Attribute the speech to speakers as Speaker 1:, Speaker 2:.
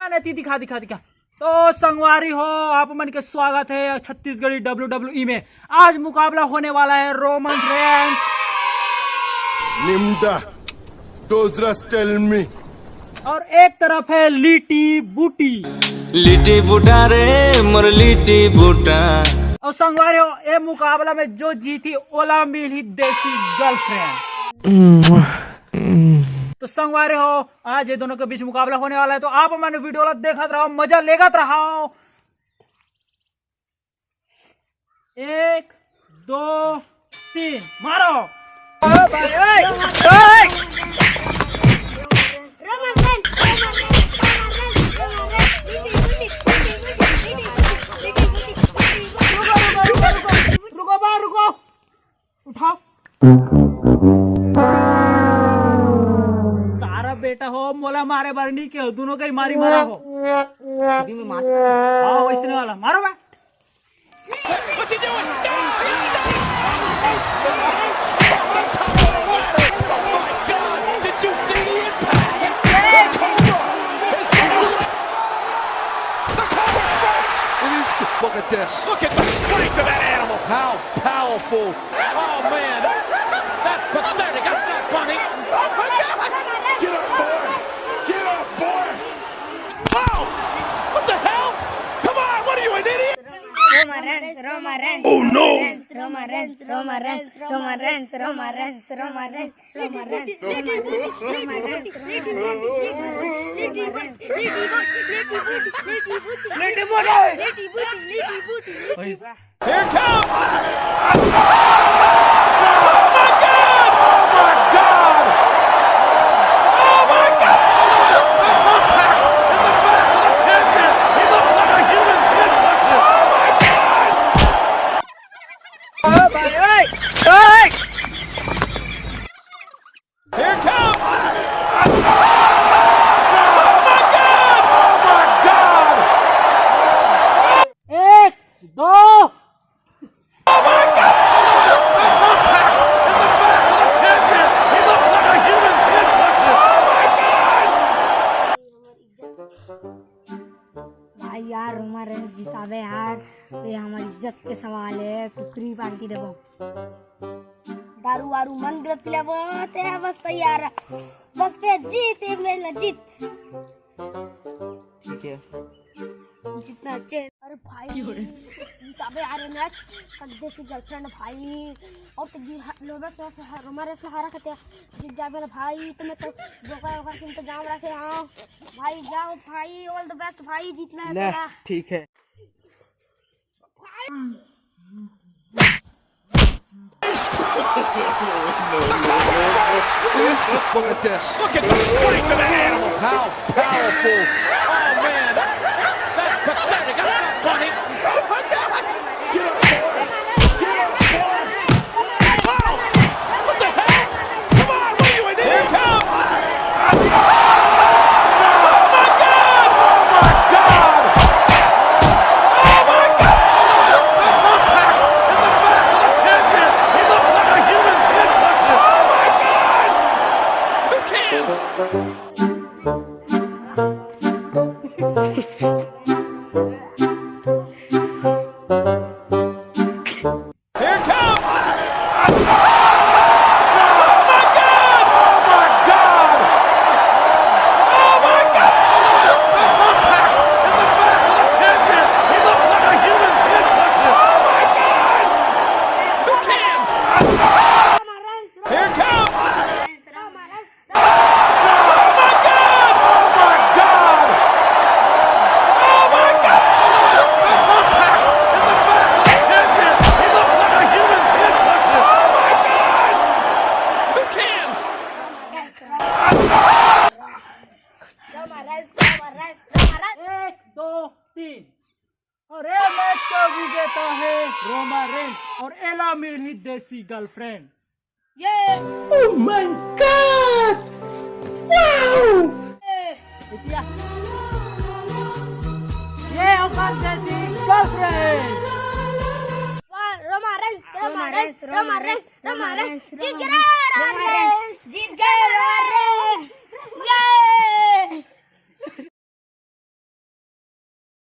Speaker 1: नहीं दिखा दिखा दिखा। तो संगवारी हो, आप मन के स्वागत है छत्तीसगढ़ी WWE में। आज मुकाबला होने वाला है रोमन रेंस।
Speaker 2: निम्दा, टेल मी।
Speaker 1: और एक तरफ है लिटी बूटी।
Speaker 3: लिटी बूटा रे मोर लिटी बूटा।
Speaker 1: और संगवारी हो, ये मुकाबला में जो जीती ओला मिल ही देसी गर्लफ्रेंड। तो संगवारी हो, आज ये दोनों के बीच मुकाबला होने वाला है। तो आप मैंने वीडियो देखत रहो, मजा लेगत रहो। 1 2 3 मारो। रुको उठाओ। सारा बेटा हो, मोला मारे बारनी के दोनों का ही मारी मारा हो। हाँ वैसने वाला मारो बा।
Speaker 2: Look at this. Look at the strength of that animal. How powerful.
Speaker 4: Oh, man. That's pathetic. That's not funny. Oh, my God.
Speaker 2: Get up, boy. Get up, boy.
Speaker 4: Oh, what the hell? Come on. What are you, an idiot?
Speaker 5: Oh no!
Speaker 4: Here it comes. Here it comes! Oh my God! Oh my God!
Speaker 1: 1 2
Speaker 4: Oh my God! Impact in the back of the champion! He looks like a human pin punches! Oh my God!
Speaker 5: भाई यार हमारे जितावे यार, ये हमारी इज्जत के सवाल है। कुकरी पार्टी देवो, दारू वारू मंदिर पिलावो ते बस तैयार, बस ते जीत मेला जीत।
Speaker 1: ठीक है
Speaker 5: जितना अच्छे। अरे भाई जितावे यार मैच कद्दे से गर्लफ्रेंड भाई। और तो जी लो बस हमारे से हारा करते जीत जावे ना भाई। तो मैं तो जोकर वोकर के इंतजाम रखे। हाँ भाई जाओ भाई, ऑल द बेस्ट भाई, जीतना है तेरा।
Speaker 1: ठीक है।
Speaker 2: Look at this.
Speaker 4: Look at the strength of that animal!
Speaker 2: How powerful.
Speaker 4: Oh man! That's pathetic! That's not funny! Oh my God!
Speaker 2: Get up, boy. Get up, boy.
Speaker 4: Oh! What the hell? Come on! What are you, an idiot? Here it comes! Oh my God! Oh my God! Oh my God! Impact in the back of the champion! He looks like a human pin punches! Oh my God! Who can? Here it comes! Oh my God! Oh my God! Oh my God! Impact in the back of the champion! He looks like a human pin punches! Oh my God! Who can? Here it comes! Oh my God! Oh my God! Oh my God! Impact in the back of the champion! He looks like a human pin punches! Oh my God! Who can?
Speaker 1: 1 2 3 और ये match का विजेता है Roman Reigns और एला मिल ही देसी girlfriend. ये oh my God, wow! ये होकर देसी गर्लफ्रेंड।
Speaker 5: जीत गए।